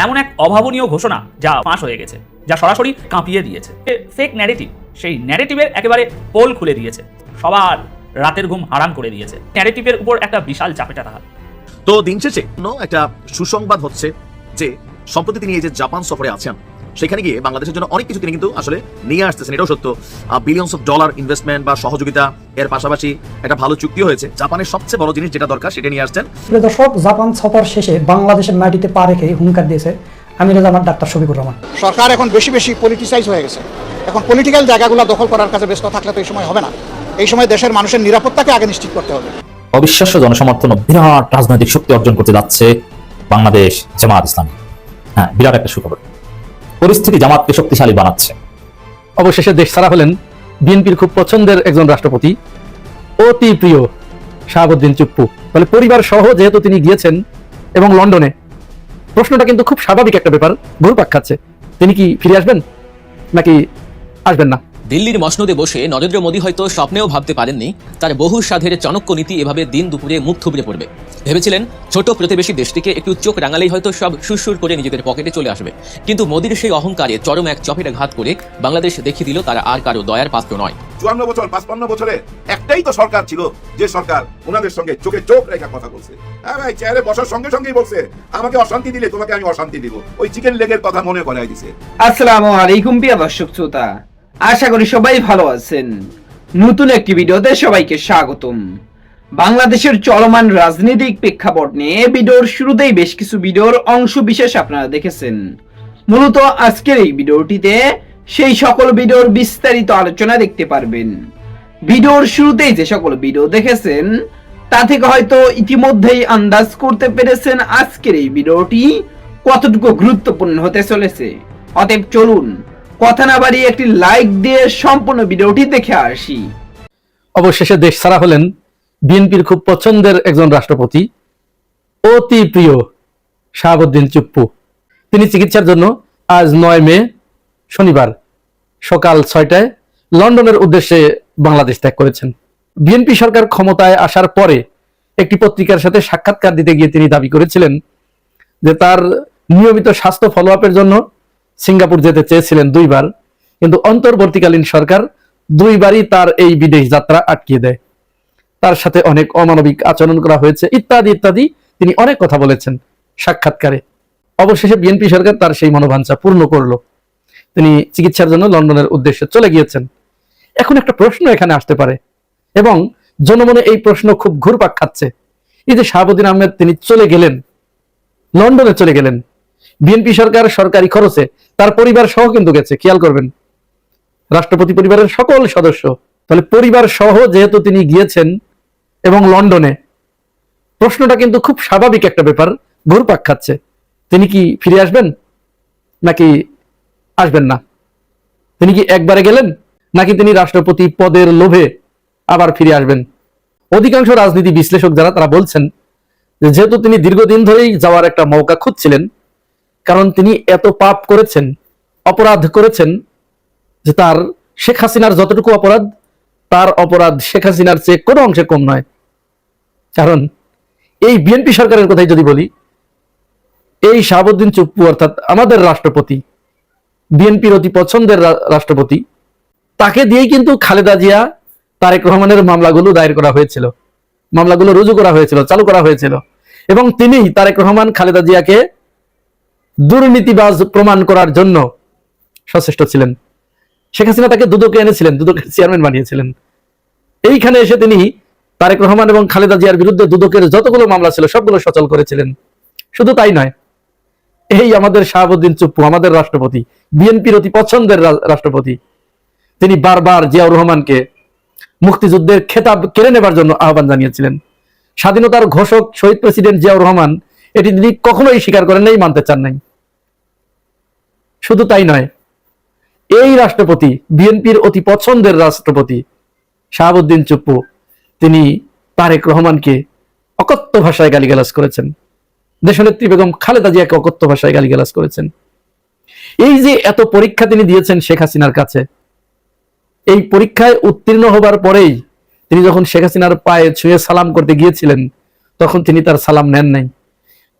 এমন এক অভাবনীয় ঘোষণা যা ফাঁস হয়ে গেছে, যা সরাসরি কাঁপিয়ে দিয়েছে ফেক ন্যারেটিভ। সেই ন্যারেটিভের একেবারে পোল খুলে দিয়েছে, সবার রাতের ঘুম হারাম করে দিয়েছে। ন্যারেটিভের উপর একটা বিশাল চাপেটা তাহার। তো দিন শেষে একটা সুসংবাদ হচ্ছে যে সম্প্রতি তিনি এই যে জাপান সফরে আছেন, সেখানে গিয়ে বাংলাদেশের জন্য অনেক কিছু তিনি কিন্তু আসলে নিয়ে আসতেছেন। এটাও সত্য, বিলিয়নস অফ ডলার ইনভেস্টমেন্ট বা সহযোগিতা, এর পাশাপাশি একটা ভালো চুক্তিও হয়েছে। জাপানের সবচেয়ে বড় জিনিস যেটা দরকার সেটা নিয়ে আসছেন। দর্শক, জাপান সফর শেষে বাংলাদেশের মাটিতে পা রেখে হুঙ্কার দিয়েছে আমিনুল জামান ডাক্তার শফিকুর রহমান। সরকার এখন বেশি বেশি পলিটিসাইজ হয়ে গেছে। এখন পলিটিক্যাল জায়গাগুলো দখল করার কাছে ব্যস্ত থাকলে তো এই সময় হবে না। এই সময় দেশের মানুষের নিরাপত্তাকে আগে নিশ্চিত করতে হবে। অবিশ্বাস্য জনসমর্থন ও বিরাট রাজনৈতিক শক্তি অর্জন করতে যাচ্ছে বাংলাদেশ জামাত ইসলামী। হ্যাঁ, বিরাট একটা সুখবর। পরিস্থিতি জামাতকে শক্তিশালী বানাচ্ছে। অবশেষে দেশ ছাড়া হলেন বিএনপির খুব পছন্দের একজন রাষ্ট্রপতি, অতি প্রিয় শাহাবুদ্দিন চুপ্পু। তাহলে পরিবার সহ যেহেতু তিনি গিয়েছেন এবং লন্ডনে, প্রশ্নটা কিন্তু খুব স্বাভাবিক একটা ব্যাপার, ঘুরপাক খাচ্ছে। তিনি কি ফিরে আসবেন নাকি আসবেন না? দিল্লির মসনদে বসে নরেন্দ্র মোদী হয়তো স্বপ্নেও ভাবতে পারেননি তার বহু সাধের চাণক্য নীতি এভাবে দিন দুপুরে মুখ থুবড়ে পড়বে। ভেবেছিলেন ছোট প্রতিবেশী দেশটিকে একটু চোখ রাঙালেই হয়তো সব সুরসুর করে নিজেদের পকেটে চলে আসবে, কিন্তু মোদীর সেই অহংকারে চরম এক চপেটাঘাত করে বাংলাদেশ দেখিয়ে দিল তারা আর কারো দয়ার পাত্র নয়। 54 বছর 55 বছরে একটাই তো সরকার ছিল যে সরকার ওনাদের সঙ্গে চোখে চোখ রেখে কথা বলছে। হ্যাঁ ভাই, চেয়ারে বসার সঙ্গে সঙ্গেই বলছে আমাকে অশান্তি দিলে তোমাকে আমি অশান্তি দিব। ওই চিকেন লেগের কথা মনে করাই দিছে। আসসালামু আলাইকুম প্রিয় দর্শক শ্রোতা, আশা করি সবাই ভালো আছেন। নতুন একটি ভিডিওতে সবাইকে স্বাগতম। বাংলাদেশের চলমান রাজনৈতিক প্রেক্ষাপট নিয়ে ভিডিওর শুরুতেই বেশ কিছু ভিডিওর অংশ বিশেষ আপনারা দেখেছেন। মূলত আজকের এই ভিডিওটিতে সেই সকল ভিডিওর বিস্তারিত আলোচনা দেখতে পারবেন। ভিডিওর শুরুতেই যে সকল ভিডিও দেখেছেন তা থেকে হয়তো ইতিমধ্যেই আন্দাজ করতে পেরেছেন আজকের এই ভিডিওটি কতটুকু গুরুত্বপূর্ণ হতে চলেছে। অতএব চলুন কথা না বাড়িয়ে একটি লাইক দিয়ে সম্পূর্ণ ভিডিওটি দেখে আসি। অবশেষে দেশ ছাড়া হলেন বিএনপির খুব পছন্দের একজন রাষ্ট্রপতি, অতি প্রিয় শাহাবুদ্দিন চুপ্পু। তিনি চিকিৎসার জন্য আজ 9 মে শনিবার সকাল 6টায় লন্ডনের উদ্দেশ্যে বাংলাদেশ ত্যাগ করেছেন। বিএনপি সরকার ক্ষমতায় আসার পরে একটি পত্রিকার সাথে সাক্ষাৎকার দিতে গিয়ে তিনি দাবি করেছিলেন যে তার নিয়মিত স্বাস্থ্য ফলো আপের জন্য সিঙ্গাপুর যেতে চেয়েছিলেন 2 বার, কিন্তু অন্তর্বর্তীকালীন সরকার 2 বারই তার এই বিদেশ যাত্রা আটকিয়ে দেয়। তার সাথে অনেক অমানবিক আচরণ করা হয়েছে ইত্যাদি ইত্যাদি তিনি অনেক কথা বলেছেন সাক্ষাৎকারে। অবশেষে বিএনপি সরকার তার সেই মনোবাঞ্ছা পূর্ণ করলো, তিনি চিকিৎসার জন্য লন্ডনের উদ্দেশ্যে চলে গিয়েছেন। এখন একটা প্রশ্ন এখানে আসতে পারে এবং জনমনে এই প্রশ্ন খুব ঘুরপাক খাচ্ছে। এই যে শাহাবুদ্দিন আহমেদ তিনি চলে গেলেন, লন্ডনে চলে গেলেন, বিএনপি সরকার সরকারি খরচে, তার পরিবার সহ কিন্তু গেছে, খেয়াল করবেন রাষ্ট্রপতি পরিবারের সকল সদস্য। তাহলে পরিবার সহ যেহেতু তিনি গিয়েছেন এবং লন্ডনে, প্রশ্নটা কিন্তু খুব স্বাভাবিক একটা ব্যাপার, ঘুরপাক খাচ্ছে। তিনি কি ফিরে আসবেন নাকি আসবেন না? তিনি কি একবারে গেলেন নাকি তিনি রাষ্ট্রপতি পদের লোভে আবার ফিরে আসবেন? অধিকাংশ রাজনীতি বিশ্লেষক যারা তারা বলছেন যে যেহেতু তিনি দীর্ঘদিন ধরেই যাওয়ার একটা মৌকা খুঁজছিলেন, কারণ তিনি এত পাপ করেছেন, অপরাধ করেছেন যে তার শেখ হাসিনার যতটুকু অপরাধ, তার অপরাধ শেখ হাসিনার চেয়ে কোনো অংশে কম নয়। কারণ এই বিএনপি সরকারের কথাই যদি বলি, এই শাহাবুদ্দিন চুপ্পু অর্থাৎ আমাদের রাষ্ট্রপতি, বিএনপির অতি পছন্দের রাষ্ট্রপতি, তাকে দিয়েই কিন্তু খালেদা জিয়া, তারেক রহমানের মামলাগুলো দায়ের করা হয়েছিল, মামলাগুলো রুজু করা হয়েছিল, চালু করা হয়েছিল, এবং তিনি তারেক রহমান খালেদা জিয়াকে দুর্নীতিবাজ প্রমাণ করার জন্য সচেষ্ট ছিলেন। শেখ হাসিনা তাকে দুদকে এনেছিলেন, দুদকের চেয়ারম্যান বানিয়েছিলেন। এইখানে এসে তিনি তারেক রহমান এবং খালেদা জিয়ার বিরুদ্ধে দুদকের যতগুলো মামলা ছিল সবগুলো সচল করেছিলেন। শুধু তাই নয়, এই আমাদের শাহাবুদ্দিন চুপ্পু, আমাদের রাষ্ট্রপতি, বিএনপির অতি পছন্দের রাষ্ট্রপতি, তিনি বারবার জিয়াউর রহমানকে মুক্তিযুদ্ধের খেতাব কেড়ে নেবার জন্য আহ্বান জানিয়েছিলেন। স্বাধীনতার ঘোষক শহীদ প্রেসিডেন্ট জিয়াউর রহমান এটি তিনি কখনোই স্বীকার করেন নাই, মানতে চান নাই। শুধু তাই নয়, এই রাষ্ট্রপতি, বিএনপির অতি পছন্দের রাষ্ট্রপতি শাহাবুদ্দিন চুপ্পু, তিনি তারেক রহমানকে অকথ্য ভাষায় গালিগালাজ করেছেন, দেশনেত্রী বেগম খালেদা জিয়াকে অকথ্য ভাষায় গালিগালাজ করেছেন। এই যে এত পরীক্ষা তিনি দিয়েছেন শেখ হাসিনার কাছে, এই পরীক্ষায় উত্তীর্ণ হবার পরেই তিনি যখন শেখ হাসিনার পায়ে ছুঁয়ে সালাম করতে গিয়েছিলেন, তখন তিনি তার সালাম নেন নাই।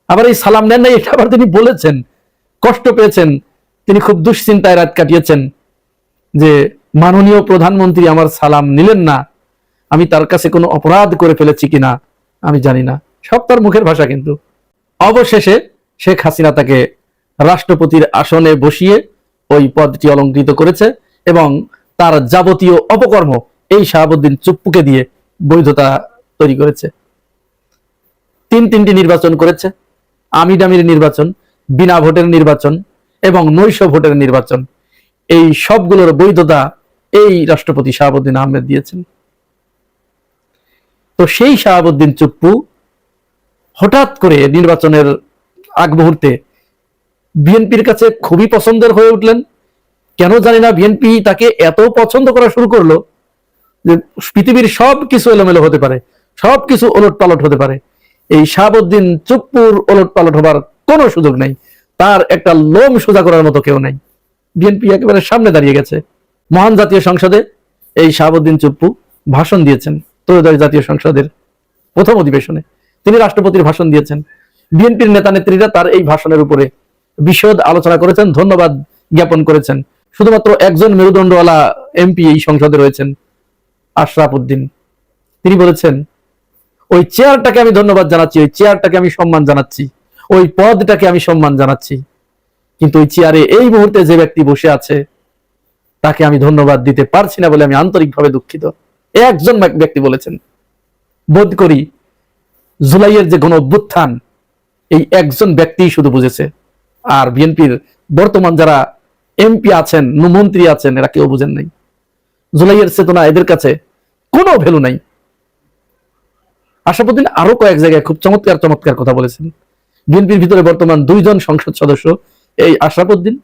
আবার এই সালাম নেন নাই এটা আবার তিনি বলেছেন কষ্ট পেয়েছেন, তিনি খুব দুশ্চিন্তায় রাত কাটিয়েছেন যে মাননীয় প্রধানমন্ত্রী আমার সালাম নিলেন না, আমি তার কাছে কোনো অপরাধ করে ফেলেছি কিনা আমি জানি না। সব তার মুখের ভাষা। কিন্তু অবশেষে শেখ হাসিনা তাকে রাষ্ট্রপতির আসনে বসিয়ে ওই পদটি অলঙ্কৃত করেছে এবং তার যাবতীয় অপকর্ম এই শাহাবুদ্দিন চুপ্পুকে দিয়ে বৈধতা তৈরি করেছে। তিনটি নির্বাচন করেছে, আমির নির্বাচন, বিনা ভোটের নির্বাচন এবং নৈশ ভোটের নির্বাচন। এই সবগুলোর বৈধতা এই রাষ্ট্রপতি শাহাবুদ্দিন আহমেদ দিয়েছেন। তো সেই শাহাবুদ্দিন চুপ্পু হঠাৎ করে নির্বাচনের আগ মুহূর্তে বিএনপির কাছে খুবই পছন্দের হয়ে উঠলেন। কেন জানি না বিএনপি তাকে এত পছন্দ করা শুরু করলো যে পৃথিবীর সবকিছু এলোমেলো হতে পারে, সবকিছু ওলট পালট হতে পারে, এই শাহাবুদ্দিন চুপ্পুর ওলট পালট হবার কোনো সুযোগ নাই। তার একটা লোম সোজা করার মতো কেউ নাই। বিএনপি একেবারে সামনে দাঁড়িয়ে গেছে। মহান জাতীয় সংসদে এই শাহাবুদ্দিন চুপ্পু ভাষণ দিয়েছেন। ত্রয়োদশ জাতীয় সংসদের প্রথম অধিবেশনে তিনি রাষ্ট্রপতির ভাষণ দিয়েছেন। বিএনপির নেতা নেত্রীরা তার এই ভাষণের উপরে বিশদ আলোচনা করেছেন, ধন্যবাদ জ্ঞাপন করেছেন। শুধুমাত্র একজন মেরুদণ্ডওয়ালা এমপি এই সংসদে রয়েছেন, আশরাফ উদ্দিন। তিনি বলেছেন, ওই চেয়ারটাকে আমি ধন্যবাদ জানাচ্ছি, ওই চেয়ারটাকে আমি সম্মান জানাচ্ছি, ওই পদটাকে আমি সম্মান জানাচ্ছি, কিন্তু ওই চেয়ারে এই মুহূর্তে যে ব্যক্তি বসে আছে তাকে আমি ধন্যবাদ দিতে পারছি না বলে আমি আন্তরিকভাবে দুঃখিত। একজন ব্যক্তি বলেছেন। বোধ করি জুলাইয়ের যে গণ অভ্যুত্থান এই একজন ব্যক্তি শুধু বুঝেছে, আর বিএনপির বর্তমান যারা এমপি আছেন, মন্ত্রী আছেন, এরা কেউ বুঝেন নাই। জুলাইয়ের চেতনা এদের কাছে কোনো ভ্যালু নাই। আশরাফুদ্দিন আরো কয়েক জায়গায় খুব চমৎকার কথা বলেছেন। বিএনপির ভিতরে বর্তমান দুইজন সংসদ সদস্য, এই আশরাফুদ্দিন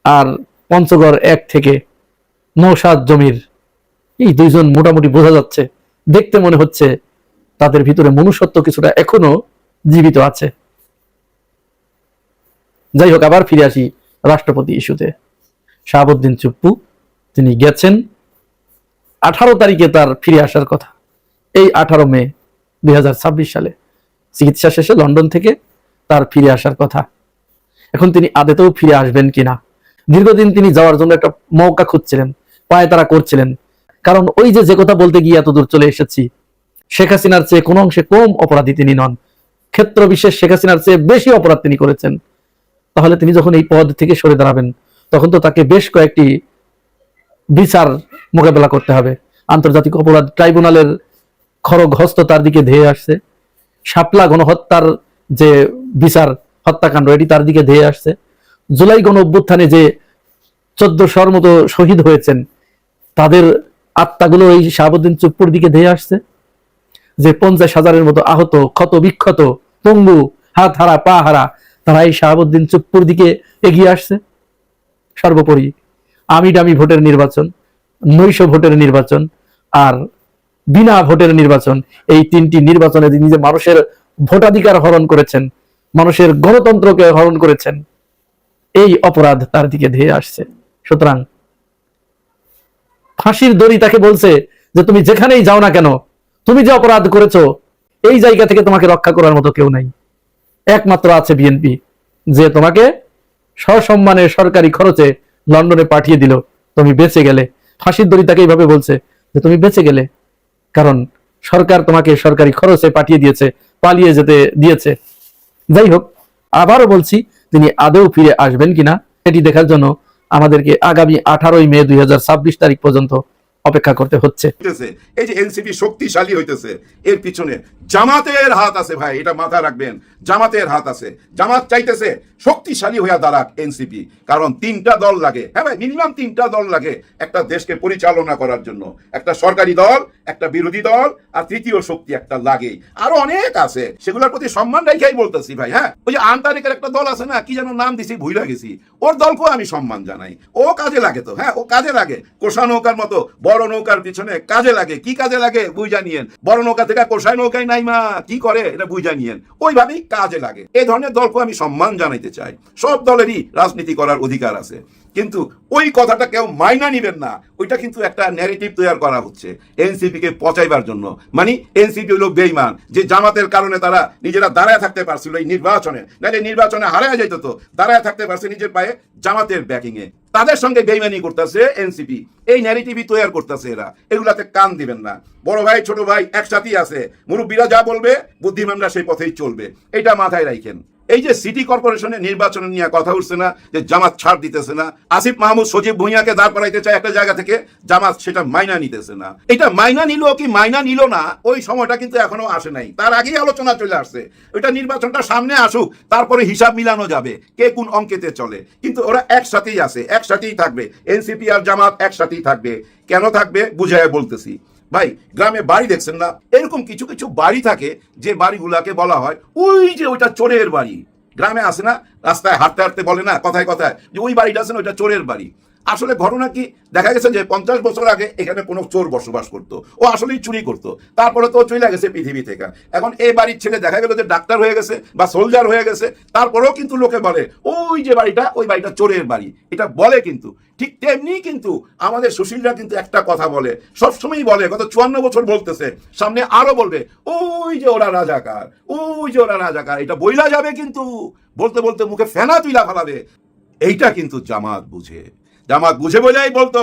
আর পঞ্চগড় 1 থেকে নওশাদ জমির, এই দুইজন মোটামুটি বোঝা যাচ্ছে, দেখতে মনে হচ্ছে তাদের ভিতরে মনুষ্যত্ব কিছুটা এখনো জীবিত আছে। যাই হোক, আবার ফিরে আসি রাষ্ট্রপতি ইস্যুতে। শাহাবুদ্দিন চুপ্পু তিনি গেছেন 18 তারিখে তার ফিরে আসার কথা। এই 18 মে 2026 সালে চিকিৎসা শেষে লন্ডন থেকে তার ফিরে আসার কথা। এখন তিনি আদতেও ফিরে আসবেন কিনা, দীর্ঘদিন তিনি যাওয়ার জন্য একটা মৌকা খুঁজছিলেন, পায়ে তারা করছিলেন। কারণ ওই যে কথা বলতে গিয়ে এত দূর চলে এসেছি, শেখ হাসিনার চেয়ে কোনো অংশে কম অপরাধী তিনি নন, ক্ষেত্র বিশেষ শেখ হাসিনার চেয়ে বেশি অপরাধ তিনি করেছেন। তাহলে তিনি যখন এই পদ থেকে সরে দাঁড়াবেন তখন তো তাকে বেশ কয়েকটি বিচার মোকাবেলা করতে হবে। আন্তর্জাতিক অপরাধ ট্রাইব্যুনালের খড়গ হস্ত তার দিকে ধেয়ে আসছে, শাপলা গণহত্যার যে বিচার, হত্যাকাণ্ড, এটি তার দিকে ধেয়ে আসছে। জুলাই গণ অভ্যুত্থানে যে 1400-র মতো শহীদ হয়েছেন তাদের আত্মাগুলো এই শাহাবুদ্দিন চুপ্পুর দিকে ধেয়ে আসছে। যে 50,000-এর মতো আহত, ক্ষত বিক্ষত, পঙ্গু, হাত হারা, পা হারা, তারা এই শাহাবুদ্দিন চুপ্পুর দিকে এগিয়ে আসছে। সর্বোপরি আমিডামি ভোটের নির্বাচন, নৈশ ভোটের নির্বাচন আর বিনা ভোটের নির্বাচন, এই 3টি নির্বাচনে তিনি যে মানুষের ভোটাধিকার হরণ করেছেন, মানুষের গণতন্ত্রকে হরণ করেছেন, এই অপরাধ তার দিকে ধেয়ে আসছে। সুতরাং ফাঁসির দড়ি তাকে বলছে যে তুমি যেখানেই যাও না কেন, তুমি যে অপরাধ করেছো এই জায়গা থেকে তোমাকে রক্ষা করার মতো কেউ নাই। একমাত্র আছে বিএনপি, যে তোমাকে সসম্মানে সরকারি খরচে লন্ডনে পাঠিয়ে দিল, তুমি বেঁচে গেলে। ফাঁসির দড়ি তাকে এইভাবে বলছে যে তুমি বেঁচে গেলে, কারণ সরকার তোমাকে সরকারি খরচে পাঠিয়ে দিয়েছে, পালিয়ে যেতে দিয়েছে। যাই হোক, আবারও বলছি, তিনি আদৌ ফিরে আসবেন কিনা এটি দেখার জন্য আমাদেরকে আগামী 18 মে 2026 তারিখ পর্যন্ত অপেক্ষা করতে হচ্ছে। এই যে এনসিপি শক্তিশালী হইতেছে, এর পিছনে জামাতের হাত আছে ভাই, এটা মাথায় রাখবেন। জামাতের হাত আছে। জামাত চাইতেছে শক্তিশালী হইয়া দাঁড়াক এনসিপি, কারণ 3টা দল লাগে। হ্যাঁ ভাই, মিনিমাম 3টা দল লাগে একটা দেশকে পরিচালনা করার জন্য। একটা সরকারি দল, একটা বিরোধী দল, আর তৃতীয় শক্তি একটা লাগে। আরো অনেক আছে, সেগুলোর প্রতি সম্মান রেখেই বলতেছি ভাই। হ্যাঁ, ওই যে আনতারিকের একটা দল আছে না, কি যেন নাম দিছি, ভুলে গেছি, ওর দলকেও আমি সম্মান জানাই। ও কাজে লাগে তো, হ্যাঁ ও কাজে লাগে। কোষা নৌকার মতো বড় বড় নৌকার পিছনে কাজে লাগে, কি কাজে লাগে বুঝা নিয়েন। বড় নৌকা থেকে কোষায় নৌকায় নাইমা কি করে এটা বুঝা নিয়েন, ওইভাবেই কাজে লাগে। এই ধরনের দলকে আমি সম্মান জানাইতে চাই। সব দলেরই রাজনীতি করার অধিকার আছে, কিন্তু ওই কথাটা কেউ মাইনা নিবেন না। ওইটা কিন্তু একটা ন্যারেটিভ তৈরি করা হচ্ছে এনসিপি কে পচাইবার জন্য। মানে এনসিপি হলো বেঈমান, যে জামাতের কারণে তারা নিজেরা দাঁড়ায় থাকতে পারছিল এই নির্বাচনে, নাহলে নির্বাচনে হারায় যেত, তো দাঁড়ায় থাকতে পারছে নিজের পায়ে জামাতের ব্যাকিং এ। তাদের সঙ্গে বেঈমানি করতেছে এনসিপি, এই ন্যারেটিভই তৈরি করতেছে এরা। এগুলাতে কান দিবেন না। বড় ভাই ছোট ভাই একসাথেই আছে, মুরব্বীরা যা বলবে বুদ্ধিমানরা সেই পথেই চলবে, এটা মাথায় রাখেন। এই যে সিটি কর্পোরেশনের নির্বাচন নিয়ে কথা উঠছে না, যে জামাত ছাড় দিতেছে না, আসিফ মাহমুদ সজীব ভুঁইয়াকে দাঁড় করাইতে চায় একটা জায়গা থেকে, জামাত সেটা মাইনা নিতেছে না। এটা মাইনা নিল কি মাইনা নিল না, ওই সময়টা কিন্তু এখনো আসে নাই, তার আগেই আলোচনা চলে আসছে। ওইটা নির্বাচনটা সামনে আসুক, তারপরে হিসাব মিলানো যাবে কে কোন অঙ্কেতে চলে। কিন্তু ওরা একসাথেই আছে, একসাথেই থাকবে, এনসিপি আর জামাত একসাথেই থাকবে। কেন থাকবে বুঝাইয়া বলতেছি। ভাই গ্রামে বাড়ি দেখছেন না, এরকম কিছু কিছু বাড়ি থাকে যে বাড়িগুলাকে বলা হয় ওই যে ওইটা চোরের বাড়ি। গ্রামে আসে না, রাস্তায় হাঁটতে হাঁটতে বলে না কথায় কথায় যে ওই বাড়িটা আছে না ওইটা চোরের বাড়ি। আসলে ঘটনা কি, দেখা গেছে যে 50 বছর আগে এখানে কোনো চোর বসবাস করতো, ও আসলেই চুরি করতো, তারপরে তো চলে গেছে পৃথিবী থেকে। এখন এই বাড়ির ছেলে দেখা গেল যে ডাক্তার হয়ে গেছে বা সোলজার হয়ে গেছে, তারপরেও কিন্তু লোকে বলে ওই যে বাড়িটা ওই বাড়িটা চোরের বাড়ি, এটা বলে। কিন্তু ঠিক তেমনি কিন্তু আমাদের সুশীলরা কিন্তু একটা কথা বলে, সবসময়ই বলে, গত 54 বছর বলতেছে, সামনে আরো বলবে ওই যে ওরা রাজাকার, ওই যে ওরা রাজাকার, এটা বইলা যাবে। কিন্তু বলতে বলতে মুখে ফেনা তুইলা ফেলাবে। এইটা কিন্তু জামাত বুঝে, জামাত বুঝে বলেই বলতো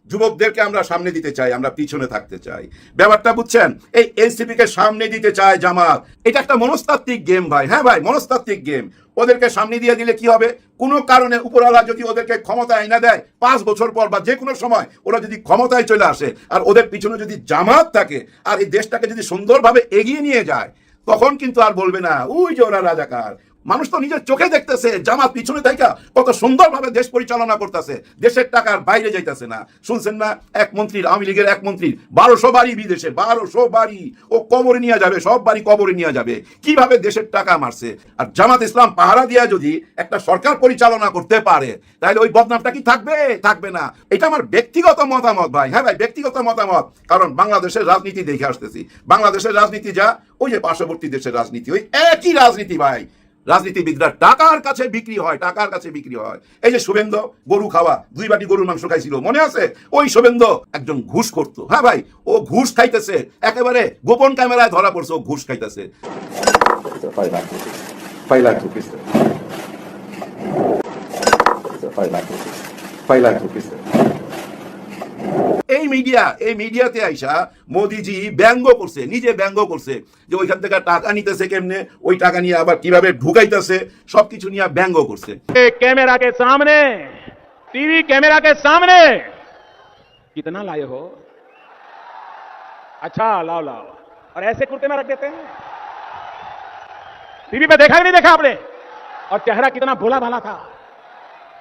যুবকদেরকে আমরা সামনে দিতে চাই, আমরা পিছনে থাকতে চাই। ব্যাপারটা বুঝছেন, এই এনসিপি কে সামনে দিতে চায় জামাত। এটা একটা মনস্তাত্ত্বিক গেম ভাই, হ্যাঁ ভাই মনস্তাত্ত্বিক গেম। ওদেরকে সামনে দিয়ে দিলে কি হবে, কোনো কারণে উপরওয়ালা যদি ওদেরকে ক্ষমতায় এনে দেয় 5 বছর পর বা যে কোনো সময় ওরা যদি ক্ষমতায় চলে আসে, আর ওদের পিছনে যদি জামাত থাকে, আর এই দেশটাকে যদি সুন্দরভাবে এগিয়ে নিয়ে যায়, তখন কিন্তু আর বলবে না ওই যে ওরা রাজাকার। মানুষ তো নিজের চোখে দেখতেছে জামাত পিছনে থেকে কত সুন্দরভাবে দেশ পরিচালনা করতেছে, দেশের টাকার বাইরে যাইতেছে না। শুনছেন না এক মন্ত্রীর, আওয়ামী লীগের এক মন্ত্রীর 1200 বাড়ি বিদেশে, 1200 বাড়ি ও কবরে নিয়ে যাবে, সব বাড়ি কবরে নিয়ে যাবে। কিভাবে দেশের টাকা মারছে। আর জামাত ইসলাম পাহারা দিয়া যদি একটা সরকার পরিচালনা করতে পারে, তাহলে ওই বদনামটা কি থাকবে? থাকবে না। এটা আমার ব্যক্তিগত মতামত ভাই, হ্যাঁ ভাই ব্যক্তিগত মতামত। কারণ বাংলাদেশের রাজনীতি দেখে আসতেছি, বাংলাদেশের রাজনীতি যা ওই যে পার্শ্ববর্তী দেশের রাজনীতি, ওই একই রাজনীতি ভাই। রাজনীতিবিদরা টাকার কাছে বিক্রি হয়, টাকার কাছে বিক্রি হয়। এই যে শুভেন্দু গরু খাওয়া, 2 বাটি গরুর মাংস খাইছিল, মনে আছে? ওই শুভেন্দু একজন ঘুষ করতো, হ্যাঁ ভাই, ও ঘুষ খাইতেছে, একেবারে গোপন ক্যামেরায় ধরা পড়ছে ও ঘুষ খাইতেছে। এই মিডিয়াতে আইসা মোদিজি ব্যঙ্গ করছে, নিজে ব্যঙ্গ করছে যে ওইখান থেকে টাকা নিতেছে কেমনে, ওই টাকা নিয়ে আবার কিভাবে ঢুকাইতেছে, সবকিছু নিয়ে ব্যঙ্গ করছে। कैमरा के सामने, टीवी कैमरा के सामने कितना लाए हो? अच्छा लाओ लाओ, और ऐसे कुर्ते में रख देते हैं। टीवी पे देखा कि नहीं देखा आपने? और चेहरा कितना भोला भाला था,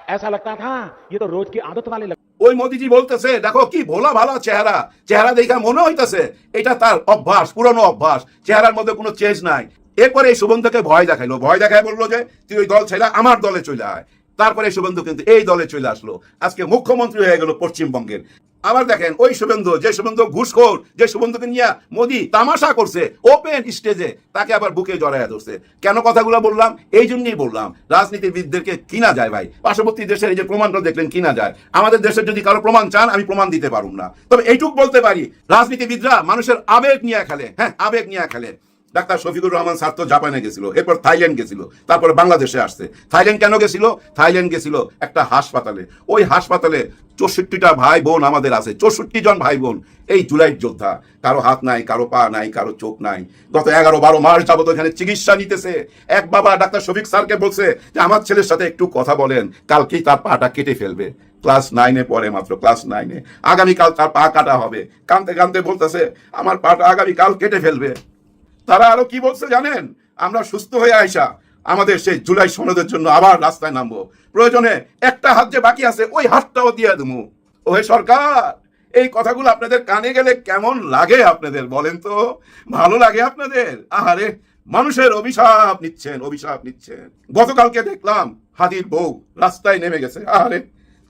ऐसा लगता था ये तो रोज की आदत वाले। ওই মোদিজি বলতেছে দেখো কি ভোলা ভালো চেহারা, চেহারা দেখা মনে হইতেছে এটা তার অভ্যাস, পুরনো অভ্যাস, চেহারার মধ্যে কোনো চেঞ্জ নাই। এরপরে এই শুভেন্দুকে ভয় দেখাইলো, ভয় দেখায় বললো যে তুই ওই দল ছেড়ে আমার দলে চলে আয়। তারপরে শুভেন্দু কিন্তু এই দলে চলে আসলো, আজকে মুখ্যমন্ত্রী হয়ে গেল পশ্চিমবঙ্গের। আবার দেখেন ওই শুভেন্দু, যে শুভেন্দু ঘুষখোর, যে শুভেন্দুকে নিয়ে মোদি তামাশা করছে ওপেন স্টেজে, তাকে আবার বুকে জড়াইয়া ধরছে। কেন কথাগুলো বললাম? এই জন্যই বললাম রাজনীতিবিদদেরকে কিনা যায় ভাই। পার্শ্ববর্তী দেশের এই যে প্রমাণটা দেখলেন কিনা যায়। আমাদের দেশের যদি কারো প্রমাণ চান আমি প্রমাণ দিতে পারুম না, তবে এইটুক বলতে পারি রাজনীতিবিদরা মানুষের আবেগ নিয়ে খেলে, হ্যাঁ আবেগ নিয়ে খেলে। ডাক্তার শফিকুর রহমান স্যার তো জাপানে গেছিল, এরপর থাইল্যান্ড গেছিল, তারপরে বাংলাদেশে আসছে। থাইল্যান্ড কেন গেছিল? থাইল্যান্ড গেছিল একটা হাসপাতালে। ওই হাসপাতালে 64টা ভাই বোন আমাদের আছে, 64 জন ভাই বোন এই জুলাইয়ের যোদ্ধা। কারো হাত নাই, কারো পা নাই, কারো চোখ নাই। গত 11-12 মাস যাবত এখানে চিকিৎসা নিতেছে। এক বাবা ডাক্তার শফিক স্যারকে বলছে যে আমার ছেলের সাথে একটু কথা বলেন, কালকেই তার পাটা কেটে ফেলবে। ক্লাস 9-এ পড়ে, মাত্র ক্লাস 9-এ, আগামীকাল তার পা কাটা হবে। কাঁদতে কাঁদতে বলতেছে আমার পাটা আগামীকাল কেটে ফেলবে। তারা আরো কি বলছে জানেন? আমরা সুস্থ হয়ে আইসা আমাদের সেই জুলাই সনদের জন্য আবার রাস্তায় নামবো, প্রয়োজনে একটা হাত যে বাকি আছে ওই হাতটাও দিয়ে দেবো। ওহে সরকার, এই কথাগুলো আপনাদের কানে গেলে কেমন লাগে আপনাদের বলেন তো? ভালো লাগে আপনাদের? আহারে, মানুষের অভিশাপ নিচ্ছেন, অভিশাপ নিচ্ছেন। গতকালকে দেখলাম হাদির বউ রাস্তায় নেমে গেছে। আহারে,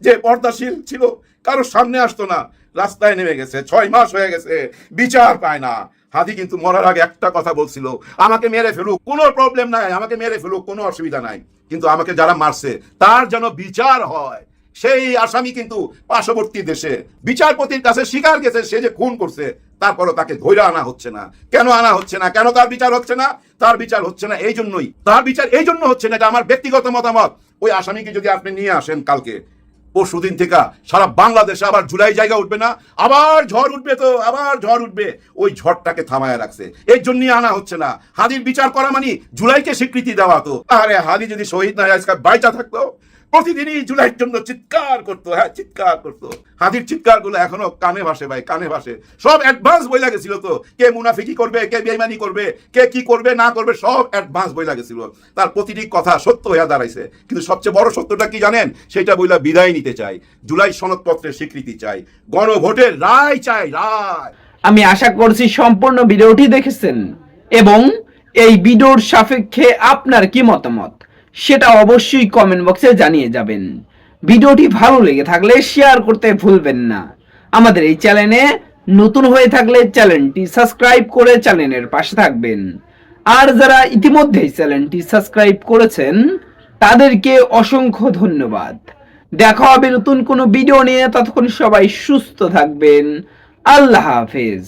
যে পর্দাশীল ছিল, কারো সামনে আসতো না, রাস্তায় নেমে গেছে, 6 মাস হয়ে গেছে, বিচার পায় না। হাদি কিন্তু মরার আগে একটা কথা বলছিল, আমাকে মেরে ফেলুক, কোনো প্রবলেম নাই, আমাকে মেরে ফেলুক, কোনো অসুবিধা নাই, কিন্তু আমাকে যারা মারছে তার যেন বিচার হয়। সেই আসামি কিন্তু পার্শ্ববর্তী দেশে বিচারপতির কাছে স্বীকার গেছে সে যে খুন করছে, তারপরও তাকে ধৈর্য আনা হচ্ছে না। কেন আনা হচ্ছে না? কেন তার বিচার হচ্ছে না? তার বিচার হচ্ছে না এই জন্যই, তার বিচার এই জন্য হচ্ছে না, এটা আমার ব্যক্তিগত মতামত। ওই আসামিকে যদি আপনি নিয়ে আসেন কালকে, পরশুদিন থেকে সারা বাংলাদেশে আবার জুলাই জায়গা উঠবে না, আবার ঝড় উঠবে, তো আবার ঝড় উঠবে, ওই ঝড়টাকে থামায় রাখছে, এই জন্যই আনা হচ্ছে না। হাদির বিচার করা মানে জুলাইকে স্বীকৃতি দেওয়া। তো আরে হাদি যদি শহীদ না আজকে বাইচা থাকতো, প্রতিদিনই জুলাইয়ের জন্য চিৎকার করতো, হ্যাঁ চিৎকার করতো। হাদির চিৎকার গুলো এখনো কানে ভাসে ভাই, কানে ভাসে। সব অ্যাডভান্স বই লাগেছিল তো, কে মুনাফিকি করবে, কে বেঈমানি করবে, কে কি করবে না করবে, সব অ্যাডভান্স বই লাগেছিল। তার প্রতিটি কথা সত্য হয়ে দাঁড়াইছে, কিন্তু সবচেয়ে বড় সত্যটা কি জানেন? সেটা বইলা বিদায় নিতে চাই, জুলাই সনদপত্রের স্বীকৃতি চাই, গণভোটের রায় চাই, রায়। আমি আশা করছি সম্পূর্ণ ভিডিওটি দেখেছেন এবং এই ভিডিওর সাপেক্ষে আপনার কি মতামত সেটা অবশ্যই কমেন্ট বক্সে জানিয়ে যাবেন। ভিডিওটি ভালো লেগে থাকলে শেয়ার করতে ভুলবেন না। আমাদের এই চ্যানেলে নতুন হয়ে থাকলে চ্যানেলটি সাবস্ক্রাইব করে চ্যানেলের পাশে থাকবেন। আর যারা ইতিমধ্যেই চ্যানেলটি সাবস্ক্রাইব করেছেন তাদেরকে অসংখ্য ধন্যবাদ। দেখা হবে নতুন কোনো ভিডিও নিয়ে, ততক্ষণ সবাই সুস্থ থাকবেন। আল্লাহ হাফেজ।